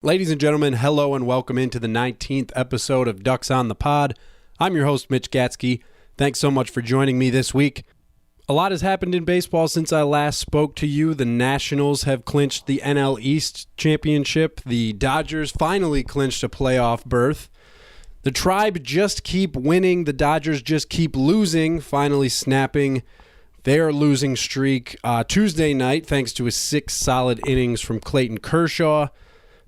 Ladies and gentlemen, hello and welcome into the 19th episode of Ducks on the Pod. I'm your host, Mitch Gatsky. Thanks so much for joining me this week. A lot has happened in baseball since I last spoke to you. The Nationals have clinched the NL East championship. The Dodgers finally clinched a playoff berth. The Tribe just keep winning. The Dodgers just keep losing, finally snapping their losing streak Tuesday night thanks to 6 solid innings from Clayton Kershaw.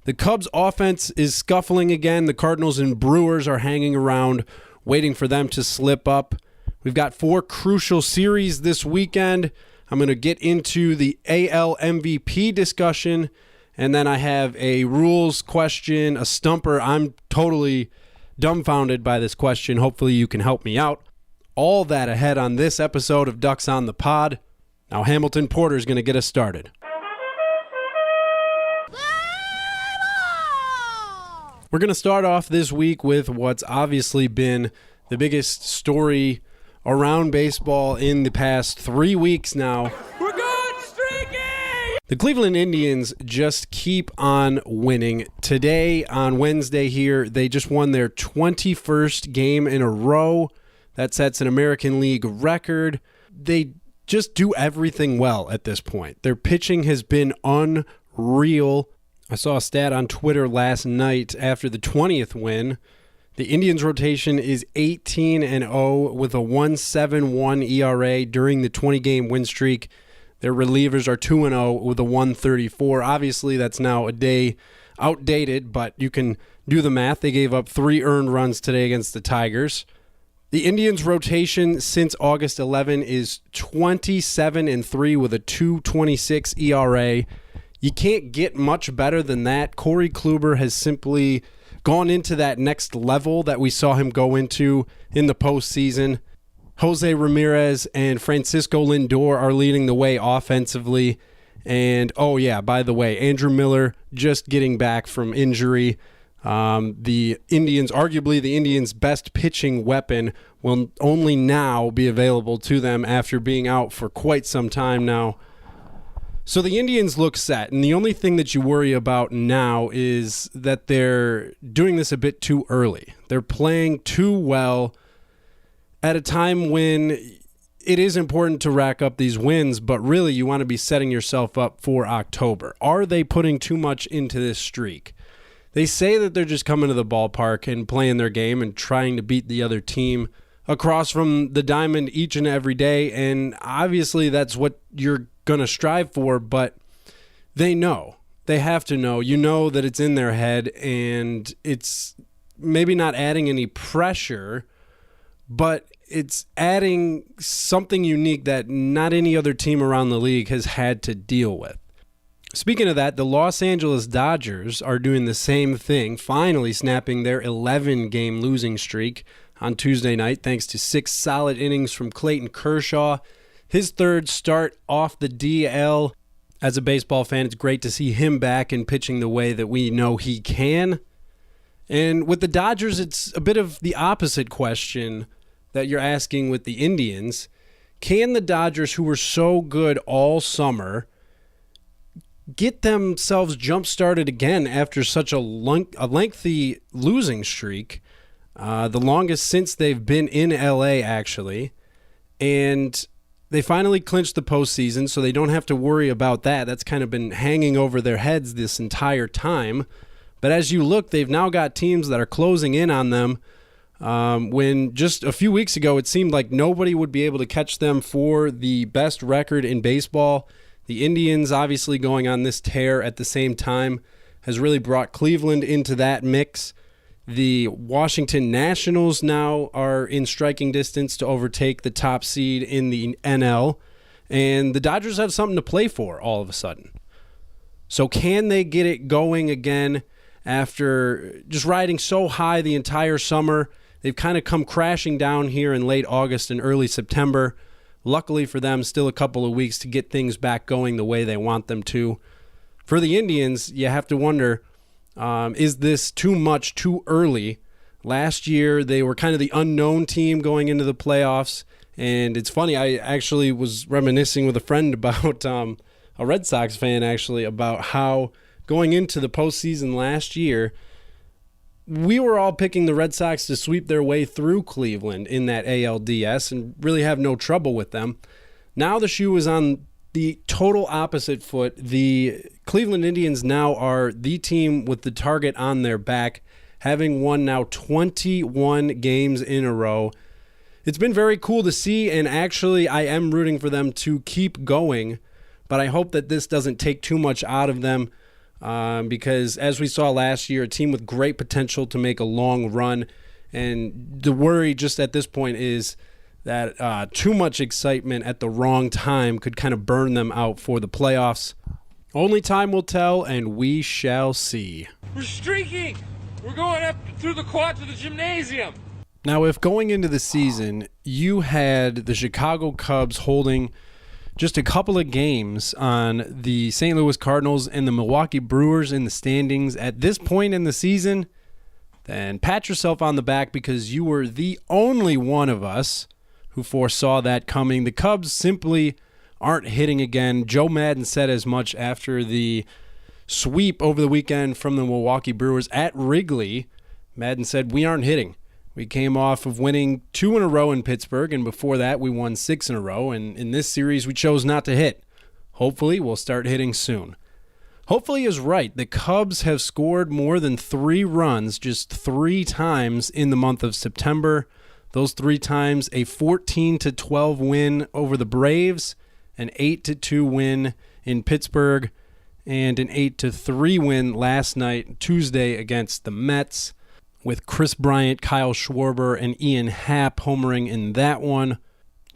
The Cubs' offense is scuffling again. The Cardinals and Brewers are hanging around, waiting for them to slip up. We've got 4 crucial series this weekend. I'm going to get into the AL MVP discussion, and then I have a rules question, a stumper. I'm totally dumbfounded by this question. Hopefully you can help me out. All that ahead on this episode of Ducks on the Pod. Now Hamilton Porter is going to get us started. We're going to start off this week with what's obviously been the biggest story around baseball in the past 3 weeks now. We're going streaking! The Cleveland Indians just keep on winning. Today, on Wednesday here, they just won their 21st game in a row. That sets an American League record. They just do everything well at this point. Their pitching has been unreal. I saw a stat on Twitter last night after the 20th win. The Indians' rotation is 18-0 with a 1.71 ERA during the 20-game win streak. Their relievers are 2-0 with a 1.34. Obviously, that's now a day outdated, but you can do the math. They gave up 3 earned runs today against the Tigers. The Indians' rotation since August 11 is 27-3 with a 2.26 ERA. You can't get much better than that. Corey Kluber has simply gone into that next level that we saw him go into in the postseason. Jose Ramirez and Francisco Lindor are leading the way offensively. And, oh yeah, by the way, Andrew Miller just getting back from injury. Arguably the Indians' best pitching weapon will only now be available to them after being out for quite some time now. So the Indians look set, and the only thing that you worry about now is that they're doing this a bit too early. They're playing too well at a time when it is important to rack up these wins, but really you want to be setting yourself up for October. Are they putting too much into this streak? They say that they're just coming to the ballpark and playing their game and trying to beat the other team across from the diamond each and every day, and obviously that's what you're going to strive for, but they know. They have to know. You know that it's in their head, and it's maybe not adding any pressure, but it's adding something unique that not any other team around the league has had to deal with. Speaking of that, the Los Angeles Dodgers are doing the same thing, finally snapping their 11-game losing streak on Tuesday night thanks to 6 solid innings from Clayton Kershaw. His third start off the DL. As a baseball fan, it's great to see him back and pitching the way that we know he can. And with the Dodgers, it's a bit of the opposite question that you're asking with the Indians. Can the Dodgers, who were so good all summer, get themselves jump-started again after such a lengthy losing streak? The longest since they've been in LA, actually. And they finally clinched the postseason, so they don't have to worry about that. That's kind of been hanging over their heads this entire time. But as you look, they've now got teams that are closing in on them. When just a few weeks ago, it seemed like nobody would be able to catch them for the best record in baseball. The Indians, obviously going on this tear at the same time, has really brought Cleveland into that mix. The Washington Nationals now are in striking distance to overtake the top seed in the NL, and the Dodgers have something to play for all of a sudden. So can they get it going again after just riding so high the entire summer? They've kind of come crashing down here in late August and early September. Luckily for them, still a couple of weeks to get things back going the way they want them to. For the Indians, you have to wonder, is this too much too early? Last year, they were kind of the unknown team going into the playoffs. And it's funny, I actually was reminiscing with a friend about a Red Sox fan, actually, about how going into the postseason last year, we were all picking the Red Sox to sweep their way through Cleveland in that ALDS and really have no trouble with them. Now the shoe is on the total opposite foot. The Cleveland Indians now are the team with the target on their back, having won now 21 games in a row. It's been very cool to see, and actually I am rooting for them to keep going, but I hope that this doesn't take too much out of them. Because as we saw last year, a team with great potential to make a long run. And the worry just at this point is that too much excitement at the wrong time could kind of burn them out for the playoffs. Only time will tell, and we shall see. We're streaking. We're going up through the quad to the gymnasium. Now, if going into the season, you had the Chicago Cubs holding just a couple of games on the St. Louis Cardinals and the Milwaukee Brewers in the standings at this point in the season, then pat yourself on the back because you were the only one of us who foresaw that coming. The Cubs simply aren't hitting again. Joe Maddon said as much after the sweep over the weekend from the Milwaukee Brewers at Wrigley. Maddon said, "We aren't hitting. We came off of winning 2 in a row in Pittsburgh, and before that we won 6 in a row, and in this series we chose not to hit. Hopefully we'll start hitting soon." Hopefully is right. The Cubs have scored more than 3 runs just 3 times in the month of September. Those 3 times a 14-12 win over the Braves, an 8-2 win in Pittsburgh, and an 8-3 win last night, Tuesday, against the Mets, with Chris Bryant, Kyle Schwarber, and Ian Happ homering in that one.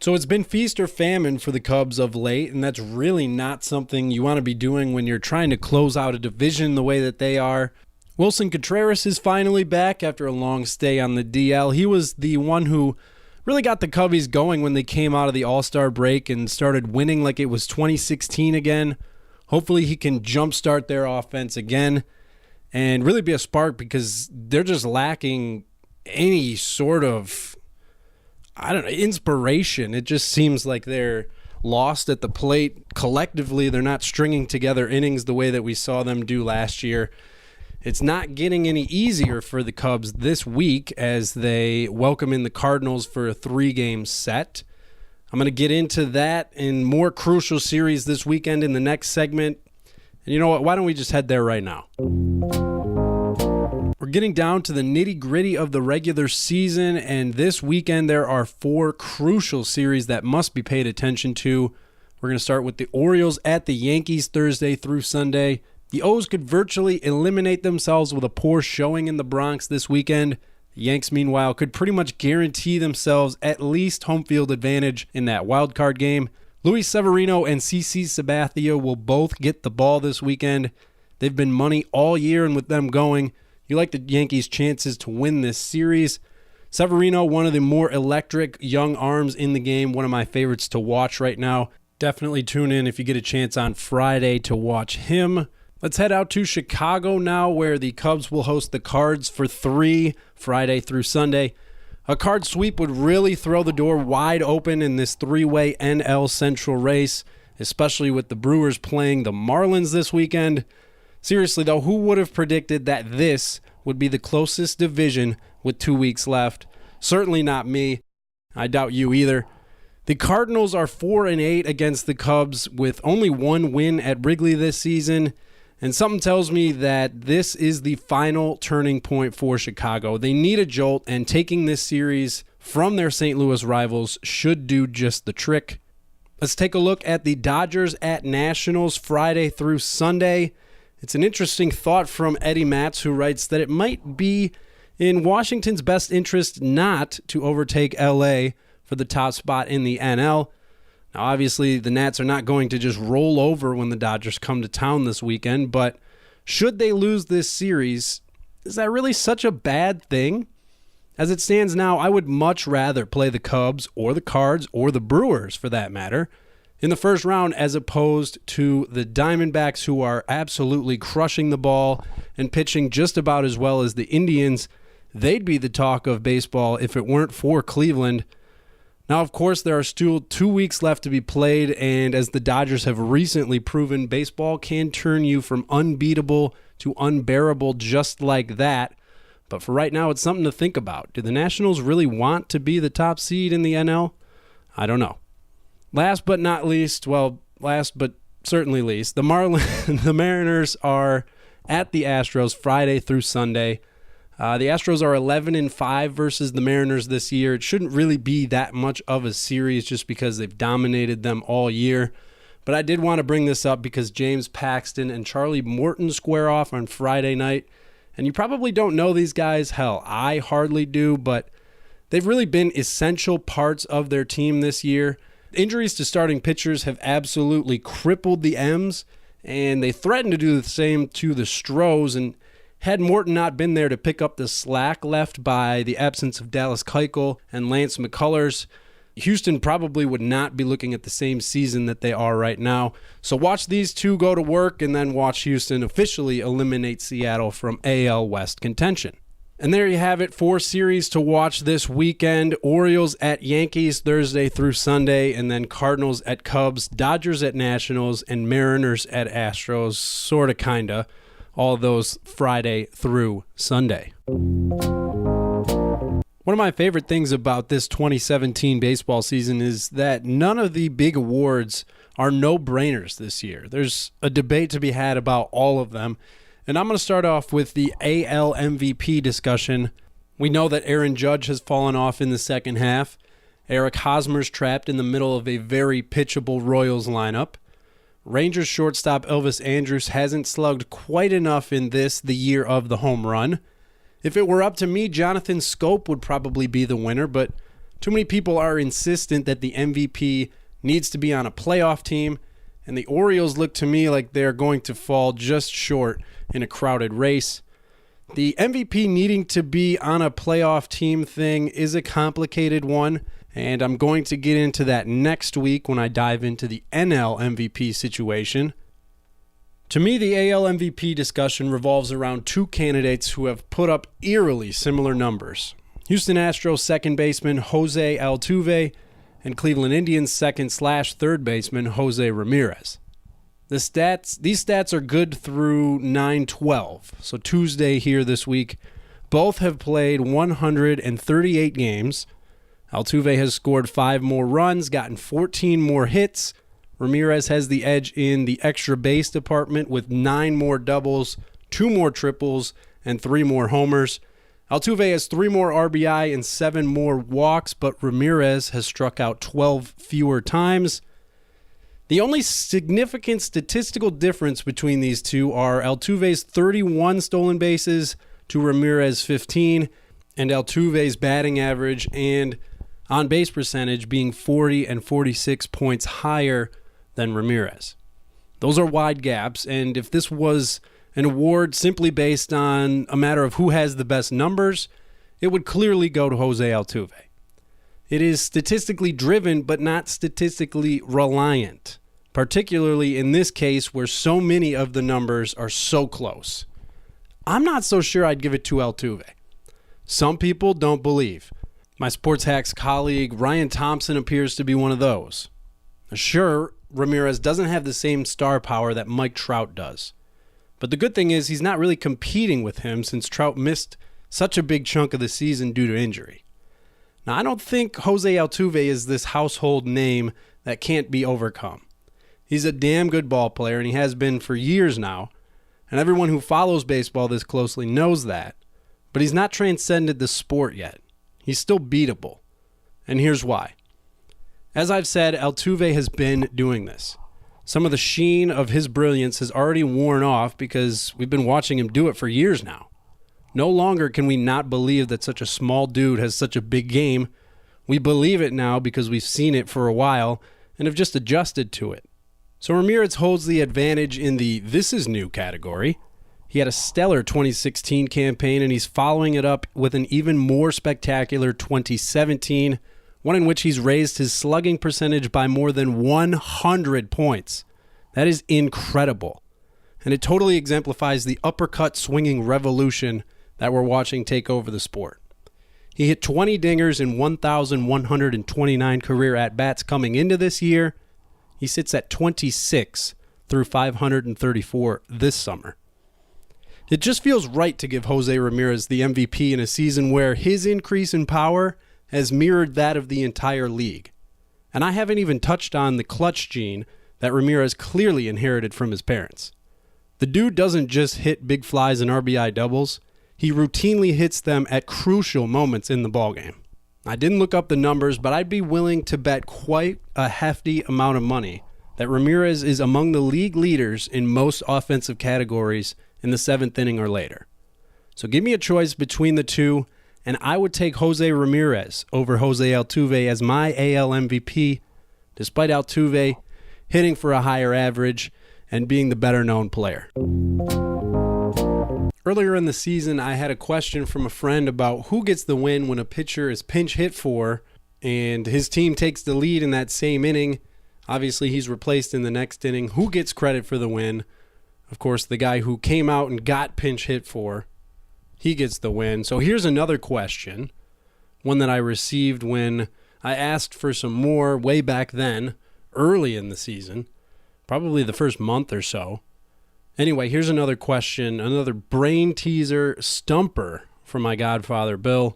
So it's been feast or famine for the Cubs of late, and that's really not something you want to be doing when you're trying to close out a division the way that they are. Wilson Contreras is finally back after a long stay on the DL. He was the one who really got the Cubbies going when they came out of the All-Star break and started winning like it was 2016 again. Hopefully he can jumpstart their offense again and really be a spark because they're just lacking any sort of, inspiration. It just seems like they're lost at the plate. Collectively, they're not stringing together innings the way that we saw them do last year. It's not getting any easier for the Cubs this week as they welcome in the Cardinals for a 3-game set. I'm going to get into that in more crucial series this weekend in the next segment. And you know what? Why don't we just head there right now? We're getting down to the nitty-gritty of the regular season, and this weekend there are 4 crucial series that must be paid attention to. We're going to start with the Orioles at the Yankees Thursday through Sunday. The O's could virtually eliminate themselves with a poor showing in the Bronx this weekend. The Yanks, meanwhile, could pretty much guarantee themselves at least home field advantage in that wild card game. Luis Severino and CC Sabathia will both get the ball this weekend. They've been money all year, and with them going, you like the Yankees' chances to win this series. Severino, one of the more electric young arms in the game, one of my favorites to watch right now. Definitely tune in if you get a chance on Friday to watch him. Let's head out to Chicago now, where the Cubs will host the Cards for 3 Friday through Sunday. A card sweep would really throw the door wide open in this 3-way NL Central race, especially with the Brewers playing the Marlins this weekend. Seriously, though, who would have predicted that this would be the closest division with 2 weeks left? Certainly not me. I doubt you either. The Cardinals are 4-8 against the Cubs with only 1 win at Wrigley this season. And something tells me that this is the final turning point for Chicago. They need a jolt, and taking this series from their St. Louis rivals should do just the trick. Let's take a look at the Dodgers at Nationals Friday through Sunday. It's an interesting thought from Eddie Matz, who writes that it might be in Washington's best interest not to overtake LA for the top spot in the NL. Now, obviously, the Nats are not going to just roll over when the Dodgers come to town this weekend, but should they lose this series, is that really such a bad thing? As it stands now, I would much rather play the Cubs or the Cards or the Brewers, for that matter, in the first round as opposed to the Diamondbacks, who are absolutely crushing the ball and pitching just about as well as the Indians. They'd be the talk of baseball if it weren't for Cleveland. Now, of course, there are still 2 weeks left to be played, and as the Dodgers have recently proven, baseball can turn you from unbeatable to unbearable just like that. But for right now, it's something to think about. Do the Nationals really want to be the top seed in the NL? I don't know. Last but certainly least, the Mariners are at the Astros Friday through Sunday. The Astros are 11-5 versus the Mariners this year. It shouldn't really be that much of a series just because they've dominated them all year. But I did want to bring this up because James Paxton and Charlie Morton square off on Friday night. And you probably don't know these guys. Hell, I hardly do, but they've really been essential parts of their team this year. Injuries to starting pitchers have absolutely crippled the M's, and they threatened to do the same to the Stros. And had Morton not been there to pick up the slack left by the absence of Dallas Keuchel and Lance McCullers, Houston probably would not be looking at the same season that they are right now. So watch these two go to work and then watch Houston officially eliminate Seattle from AL West contention. And there you have it, 4 series to watch this weekend. Orioles at Yankees Thursday through Sunday, and then Cardinals at Cubs, Dodgers at Nationals, and Mariners at Astros, sort of, kind of. All of those Friday through Sunday. One of my favorite things about this 2017 baseball season is that none of the big awards are no-brainers this year. There's a debate to be had about all of them. And I'm going to start off with the AL MVP discussion. We know that Aaron Judge has fallen off in the second half. Eric Hosmer's trapped in the middle of a very pitchable Royals lineup. Rangers shortstop Elvis Andrus hasn't slugged quite enough in this, the year of the home run. If it were up to me, Jonathan Scope would probably be the winner, but too many people are insistent that the MVP needs to be on a playoff team, and the Orioles look to me like they're going to fall just short in a crowded race. The MVP needing to be on a playoff team thing is a complicated one, and I'm going to get into that next week when I dive into the NL MVP situation. To me, the AL MVP discussion revolves around 2 candidates who have put up eerily similar numbers. Houston Astros second baseman Jose Altuve and Cleveland Indians second/third baseman Jose Ramirez. These stats are good through 9/12, so Tuesday here this week. Both have played 138 games. Altuve has scored 5 more runs, gotten 14 more hits. Ramirez has the edge in the extra base department with 9 more doubles, 2 more triples, and 3 more homers. Altuve has 3 more RBI and 7 more walks, but Ramirez has struck out 12 fewer times. The only significant statistical difference between these two are Altuve's 31 stolen bases to Ramirez's 15, and Altuve's batting average and on-base percentage being 40 and 46 points higher than Ramirez. Those are wide gaps, and if this was an award simply based on a matter of who has the best numbers, it would clearly go to Jose Altuve. It is statistically driven, but not statistically reliant, particularly in this case where so many of the numbers are so close. I'm not so sure I'd give it to Altuve. Some people don't believe. My Sports Hacks colleague Ryan Thompson appears to be one of those. Sure, Ramirez doesn't have the same star power that Mike Trout does. But the good thing is he's not really competing with him since Trout missed such a big chunk of the season due to injury. Now, I don't think Jose Altuve is this household name that can't be overcome. He's a damn good ball player, and he has been for years now, and everyone who follows baseball this closely knows that. But he's not transcended the sport yet. He's still beatable. And here's why. As I've said, Altuve has been doing this. Some of the sheen of his brilliance has already worn off because we've been watching him do it for years now. No longer can we not believe that such a small dude has such a big game. We believe it now because we've seen it for a while and have just adjusted to it. So Ramirez holds the advantage in the "this is new" category. He had a stellar 2016 campaign, and he's following it up with an even more spectacular 2017, one in which he's raised his slugging percentage by more than 100 points. That is incredible. And it totally exemplifies the uppercut swinging revolution that we're watching take over the sport. He hit 20 dingers in 1,129 career at-bats coming into this year. He sits at 26 through 534 this summer. It just feels right to give Jose Ramirez the MVP in a season where his increase in power has mirrored that of the entire league. And I haven't even touched on the clutch gene that Ramirez clearly inherited from his parents. The dude doesn't just hit big flies and RBI doubles. He routinely hits them at crucial moments in the ballgame. I didn't look up the numbers, but I'd be willing to bet quite a hefty amount of money that Ramirez is among the league leaders in most offensive categories in the 7th inning or later. So give me a choice between the two, and I would take Jose Ramirez over Jose Altuve as my AL MVP, despite Altuve hitting for a higher average and being the better-known player. Earlier in the season, I had a question from a friend about who gets the win when a pitcher is pinch hit for and his team takes the lead in that same inning. Obviously, he's replaced in the next inning. Who gets credit for the win? Of course, the guy who came out and got pinch hit for, he gets the win. So here's another question, one that I received when I asked for some more way back then, early in the season, probably the first month or so. Anyway, here's another question, another brain teaser stumper from my godfather, Bill.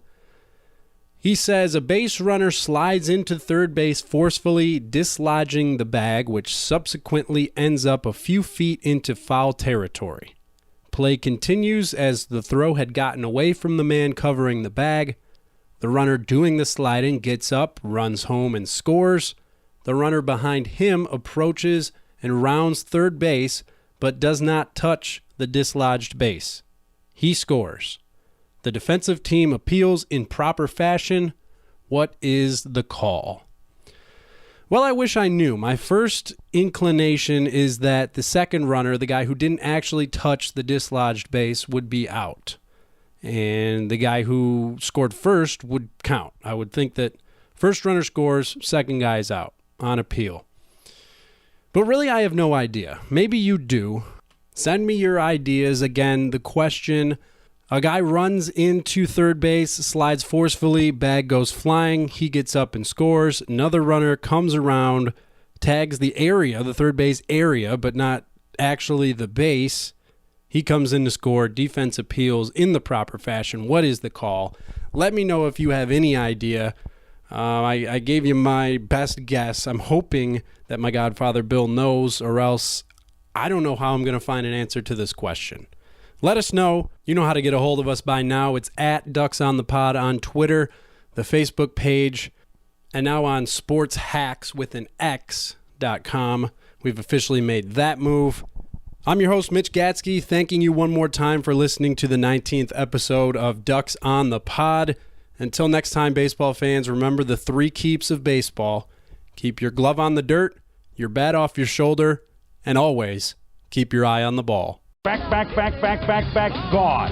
He says, a base runner slides into third base forcefully, dislodging the bag, which subsequently ends up a few feet into foul territory. Play continues as the throw had gotten away from the man covering the bag. The runner doing the sliding gets up, runs home, and scores. The runner behind him approaches and rounds third base, but does not touch the dislodged base. He scores. The defensive team appeals in proper fashion. What is the call? Well, I wish I knew. My first inclination is that the second runner, the guy who didn't actually touch the dislodged base, would be out. And the guy who scored first would count. I would think that first runner scores, second guy's out on appeal. But really, I have no idea. Maybe you do. Send me your ideas. Again, the question, a guy runs into third base, slides forcefully, bag goes flying, he gets up and scores. Another runner comes around, tags the area, the third base area, but not actually the base. He comes in to score, defense appeals in the proper fashion. What is the call? Let me know if you have any idea. I gave you my best guess. I'm hoping that my godfather Bill knows, or else I don't know how I'm going to find an answer to this question. Let us know. You know how to get a hold of us by now. It's at Ducks on the Pod on Twitter, the Facebook page, and now on sportshacks.com. We've officially made that move. I'm your host, Mitch Gatsky, thanking you one more time for listening to the 19th episode of Ducks on the Pod. Until next time, baseball fans, remember the 3 keeps of baseball. Keep your glove on the dirt, your bat off your shoulder, and always keep your eye on the ball. Back, gone.